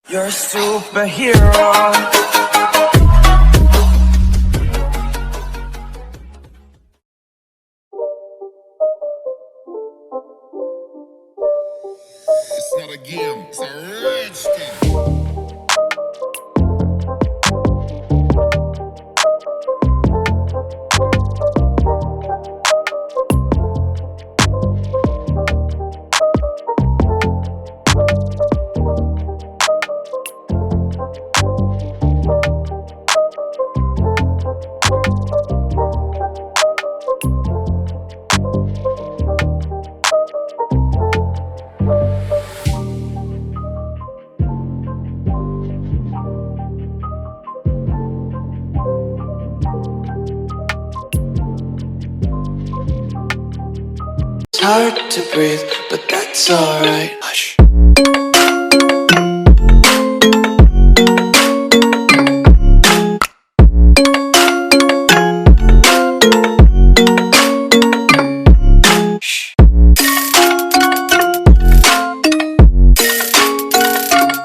You're a superhero. It's not a game, it's a rich thing. It's hard to breathe, but that's alright. Hush.